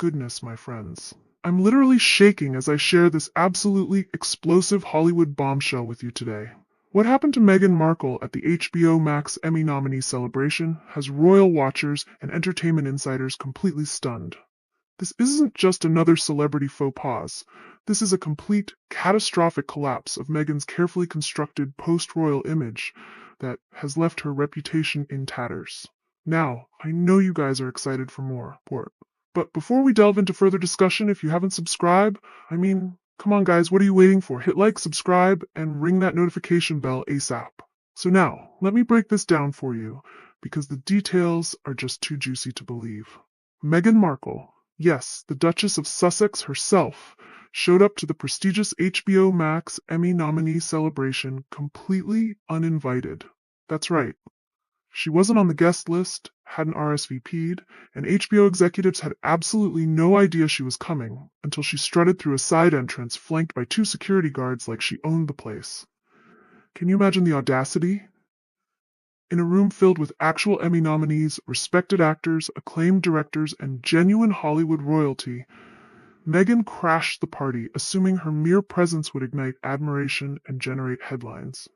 goodness, my friends. I'm literally shaking as I share this absolutely explosive Hollywood bombshell with you today. What happened to Meghan Markle at the HBO Max Emmy nominee celebration has royal watchers and entertainment insiders completely stunned. This isn't just another celebrity faux pas. This is a complete, catastrophic collapse of Meghan's carefully constructed post-royal image that has left her reputation in tatters. Now, I know you guys are excited for more. But before we delve into further discussion, if you haven't subscribed, come on guys, what are you waiting for? Hit like, subscribe, and ring that notification bell ASAP. So now, let me break this down for you, because the details are just too juicy to believe. Meghan Markle, yes, the Duchess of Sussex herself, showed up to the prestigious HBO Max Emmy nominee celebration completely uninvited. That's right. She wasn't on the guest list, hadn't RSVP'd, and HBO executives had absolutely no idea she was coming until she strutted through a side entrance flanked by two security guards like she owned the place. Can you imagine the audacity? In a room filled with actual Emmy nominees, respected actors, acclaimed directors, and genuine Hollywood royalty, Meghan crashed the party, assuming her mere presence would ignite admiration and generate headlines.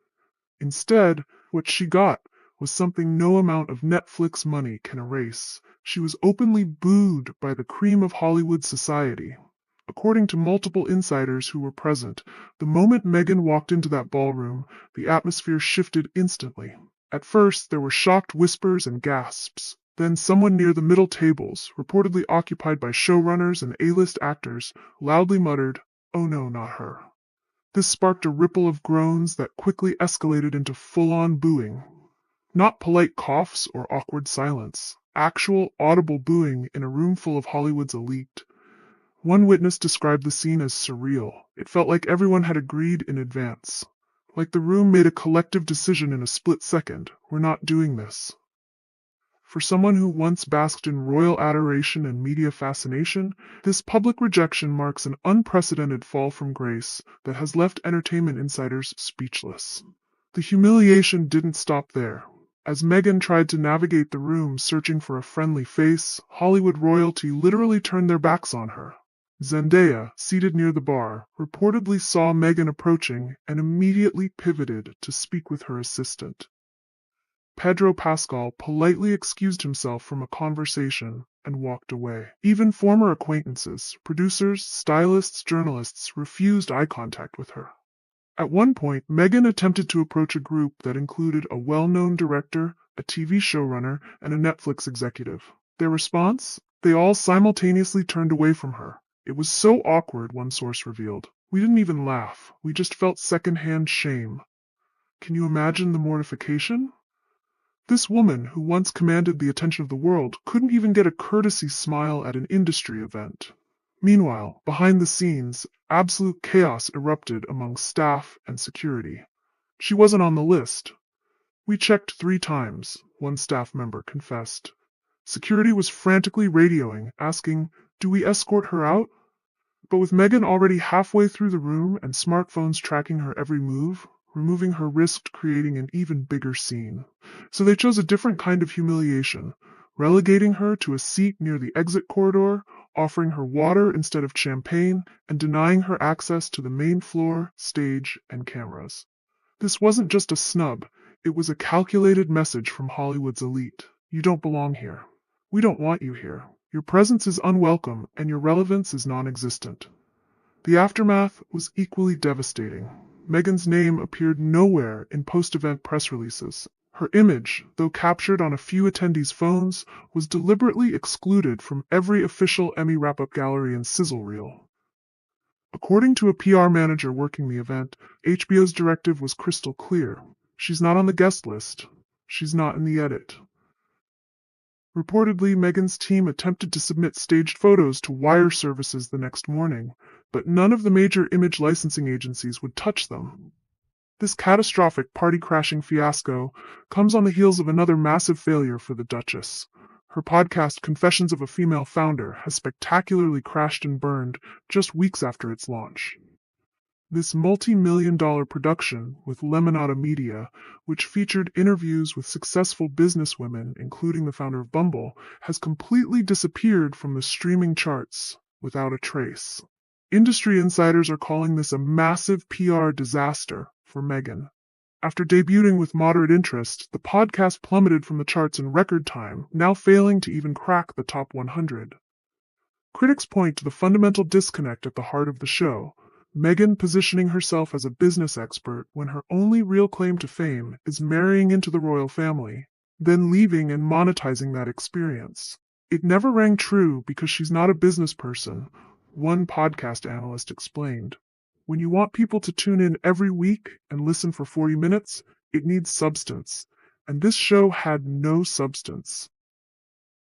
Instead, what she got was something no amount of Netflix money can erase. She was openly booed by the cream of Hollywood society. According to multiple insiders who were present, the moment Meghan walked into that ballroom, the atmosphere shifted instantly. At first, there were shocked whispers and gasps. Then someone near the middle tables, reportedly occupied by showrunners and A-list actors, loudly muttered, "Oh no, not her." This sparked a ripple of groans that quickly escalated into full-on booing. Not polite coughs or awkward silence. Actual, audible booing in a room full of Hollywood's elite. One witness described the scene as surreal. It felt like everyone had agreed in advance. Like the room made a collective decision in a split second. We're not doing this. For someone who once basked in royal adoration and media fascination, this public rejection marks an unprecedented fall from grace that has left entertainment insiders speechless. The humiliation didn't stop there. As Meghan tried to navigate the room searching for a friendly face, Hollywood royalty literally turned their backs on her. Zendaya, seated near the bar, reportedly saw Meghan approaching and immediately pivoted to speak with her assistant. Pedro Pascal politely excused himself from a conversation and walked away. Even former acquaintances, producers, stylists, journalists refused eye contact with her. At one point, Meghan attempted to approach a group that included a well-known director, a TV showrunner, and a Netflix executive. Their response? They all simultaneously turned away from her. It was so awkward, one source revealed. We didn't even laugh. We just felt secondhand shame. Can you imagine the mortification? This woman, who once commanded the attention of the world, couldn't even get a courtesy smile at an industry event. Meanwhile, behind the scenes, absolute chaos erupted among staff and security. She wasn't on the list. We checked 3 times, one staff member confessed. Security was frantically radioing, asking, "Do we escort her out?" But with Meghan already halfway through the room and smartphones tracking her every move, removing her risked creating an even bigger scene. So they chose a different kind of humiliation, relegating her to a seat near the exit corridor, offering her water instead of champagne, and denying her access to the main floor, stage, and cameras. This wasn't just a snub, it was a calculated message from Hollywood's elite. You don't belong here. We don't want you here. Your presence is unwelcome, and your relevance is non-existent. The aftermath was equally devastating. Meghan's name appeared nowhere in post-event press releases. Her image, though captured on a few attendees' phones, was deliberately excluded from every official Emmy wrap-up gallery and sizzle reel. According to a PR manager working the event, HBO's directive was crystal clear. She's not on the guest list. She's not in the edit. Reportedly, Meghan's team attempted to submit staged photos to wire services the next morning, but none of the major image licensing agencies would touch them. This catastrophic party-crashing fiasco comes on the heels of another massive failure for the Duchess. Her podcast, Confessions of a Female Founder, has spectacularly crashed and burned just weeks after its launch. This multi-million-dollar production with Lemonada Media, which featured interviews with successful businesswomen, including the founder of Bumble, has completely disappeared from the streaming charts without a trace. Industry insiders are calling this a massive PR disaster for Meghan. After debuting with moderate interest, the podcast plummeted from the charts in record time, now failing to even crack the top 100. Critics point to the fundamental disconnect at the heart of the show, Meghan positioning herself as a business expert when her only real claim to fame is marrying into the royal family, then leaving and monetizing that experience. It never rang true because she's not a business person, one podcast analyst explained. When you want people to tune in every week and listen for 40 minutes, it needs substance, and this show had no substance.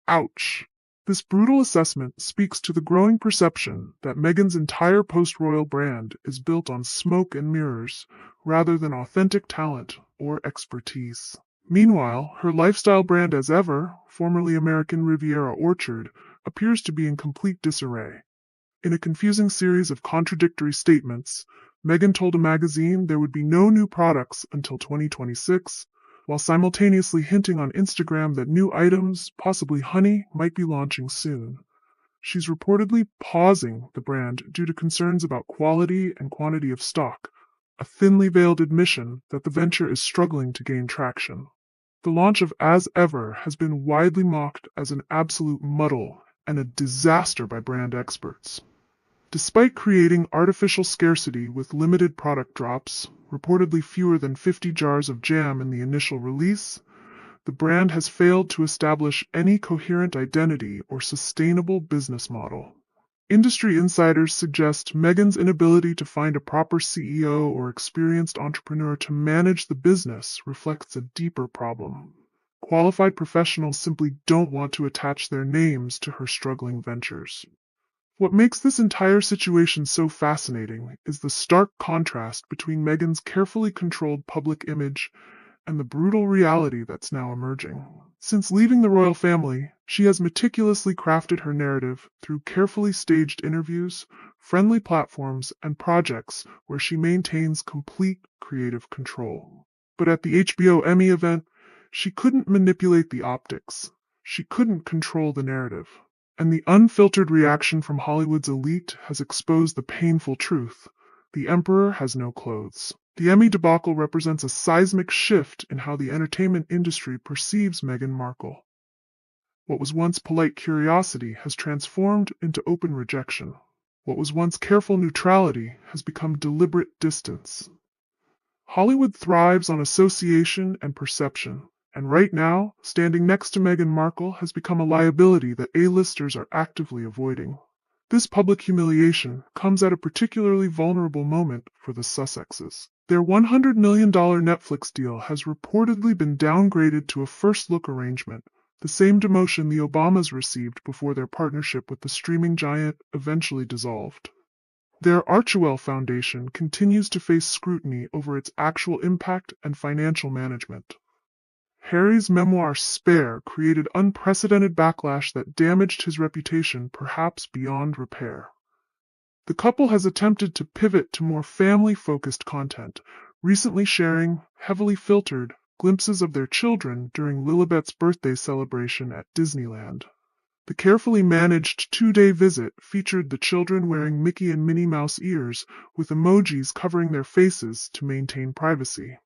Ouch. This brutal assessment speaks to the growing perception that Meghan's entire post-royal brand is built on smoke and mirrors, rather than authentic talent or expertise. Meanwhile, her lifestyle brand as ever, formerly American Riviera Orchard, appears to be in complete disarray. In a confusing series of contradictory statements, Meghan told a magazine there would be no new products until 2026, while simultaneously hinting on Instagram that new items, possibly honey, might be launching soon. She's reportedly pausing the brand due to concerns about quality and quantity of stock, a thinly veiled admission that the venture is struggling to gain traction. The launch of As Ever has been widely mocked as an absolute muddle and a disaster by brand experts. Despite creating artificial scarcity with limited product drops, reportedly fewer than 50 jars of jam in the initial release, the brand has failed to establish any coherent identity or sustainable business model. Industry insiders suggest Meghan's inability to find a proper CEO or experienced entrepreneur to manage the business reflects a deeper problem. Qualified professionals simply don't want to attach their names to her struggling ventures. What makes this entire situation so fascinating is the stark contrast between Meghan's carefully controlled public image and the brutal reality that's now emerging. Since leaving the royal family, she has meticulously crafted her narrative through carefully staged interviews, friendly platforms, and projects where she maintains complete creative control. But at the HBO Emmy event, she couldn't manipulate the optics. She couldn't control the narrative. And the unfiltered reaction from Hollywood's elite has exposed the painful truth. The emperor has no clothes. The Emmy debacle represents a seismic shift in how the entertainment industry perceives Meghan Markle. What was once polite curiosity has transformed into open rejection. What was once careful neutrality has become deliberate distance. Hollywood thrives on association and perception. And right now, standing next to Meghan Markle has become a liability that A-listers are actively avoiding. This public humiliation comes at a particularly vulnerable moment for the Sussexes. Their $100 million Netflix deal has reportedly been downgraded to a first-look arrangement, the same demotion the Obamas received before their partnership with the streaming giant eventually dissolved. Their Archewell Foundation continues to face scrutiny over its actual impact and financial management. Harry's memoir Spare created unprecedented backlash that damaged his reputation perhaps beyond repair. The couple has attempted to pivot to more family-focused content, recently sharing, heavily filtered, glimpses of their children during Lilibet's birthday celebration at Disneyland. The carefully managed two-day visit featured the children wearing Mickey and Minnie Mouse ears with emojis covering their faces to maintain privacy.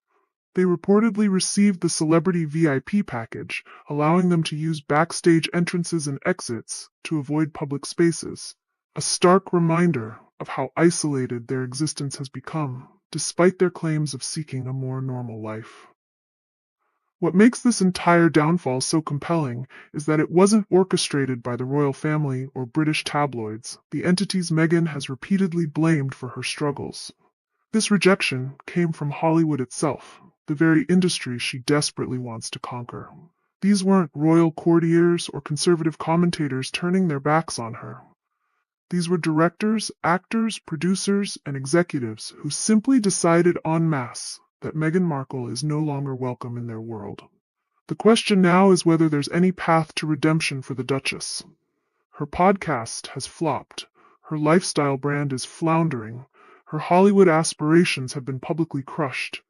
They reportedly received the celebrity VIP package, allowing them to use backstage entrances and exits to avoid public spaces. A stark reminder of how isolated their existence has become, despite their claims of seeking a more normal life. What makes this entire downfall so compelling is that it wasn't orchestrated by the royal family or British tabloids, the entities Meghan has repeatedly blamed for her struggles. This rejection came from Hollywood itself, the very industry she desperately wants to conquer. These weren't royal courtiers or conservative commentators turning their backs on her. These were directors, actors, producers, and executives who simply decided en masse that Meghan Markle is no longer welcome in their world. The question now is whether there's any path to redemption for the Duchess. Her podcast has flopped, her lifestyle brand is floundering, Her Hollywood aspirations have been publicly crushed.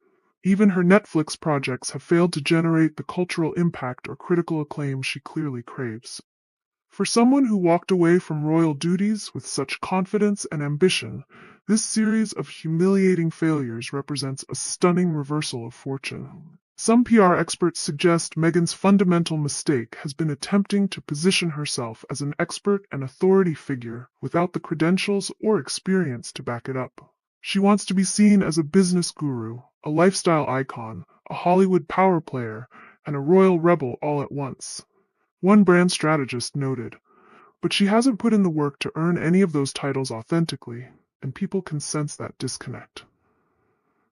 Even her Netflix projects have failed to generate the cultural impact or critical acclaim she clearly craves. For someone who walked away from royal duties with such confidence and ambition, this series of humiliating failures represents a stunning reversal of fortune. Some PR experts suggest Meghan's fundamental mistake has been attempting to position herself as an expert and authority figure without the credentials or experience to back it up. She wants to be seen as a business guru, a lifestyle icon, a Hollywood power player, and a royal rebel all at once. One brand strategist noted, but she hasn't put in the work to earn any of those titles authentically, and people can sense that disconnect.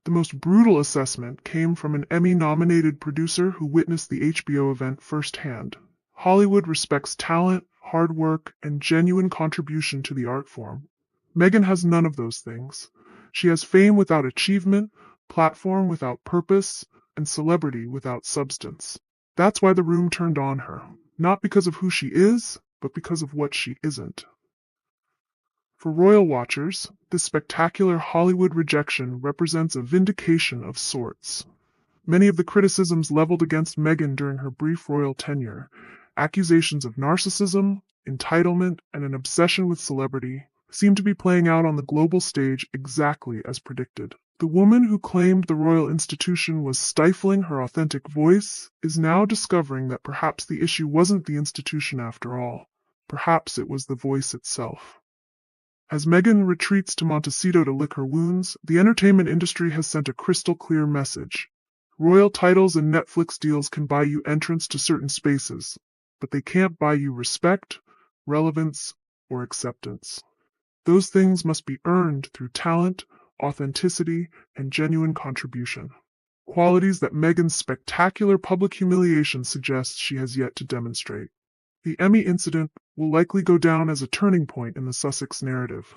The most brutal assessment came from an Emmy-nominated producer who witnessed the HBO event firsthand. Hollywood respects talent, hard work, and genuine contribution to the art form. Meghan has none of those things. She has fame without achievement, platform without purpose, and celebrity without substance. That's why the room turned on her, not because of who she is, but because of what she isn't. For royal watchers, this spectacular Hollywood rejection represents a vindication of sorts. Many of the criticisms leveled against Meghan during her brief royal tenure, accusations of narcissism, entitlement, and an obsession with celebrity, seem to be playing out on the global stage exactly as predicted. The woman who claimed the royal institution was stifling her authentic voice is now discovering that perhaps the issue wasn't the institution after all. Perhaps it was the voice itself. As Meghan retreats to Montecito to lick her wounds, the entertainment industry has sent a crystal clear message. Royal titles and Netflix deals can buy you entrance to certain spaces, but they can't buy you respect, relevance, or acceptance. Those things must be earned through talent, authenticity, and genuine contribution. Qualities that Meghan's spectacular public humiliation suggests she has yet to demonstrate. The Emmy incident will likely go down as a turning point in the Sussex narrative.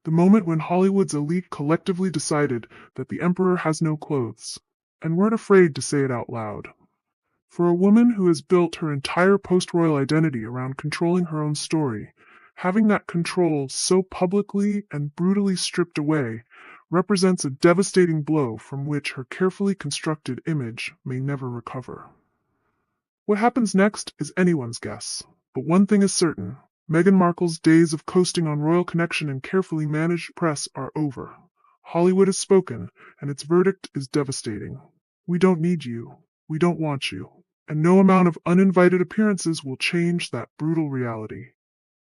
The moment when Hollywood's elite collectively decided that the emperor has no clothes, and weren't afraid to say it out loud. For a woman who has built her entire post-royal identity around controlling her own story, having that control so publicly and brutally stripped away represents a devastating blow from which her carefully constructed image may never recover. What happens next is anyone's guess, but one thing is certain. Meghan Markle's days of coasting on royal connection and carefully managed press are over. Hollywood has spoken, and its verdict is devastating. We don't need you. We don't want you. And no amount of uninvited appearances will change that brutal reality.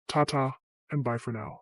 Ta-ta, and bye for now.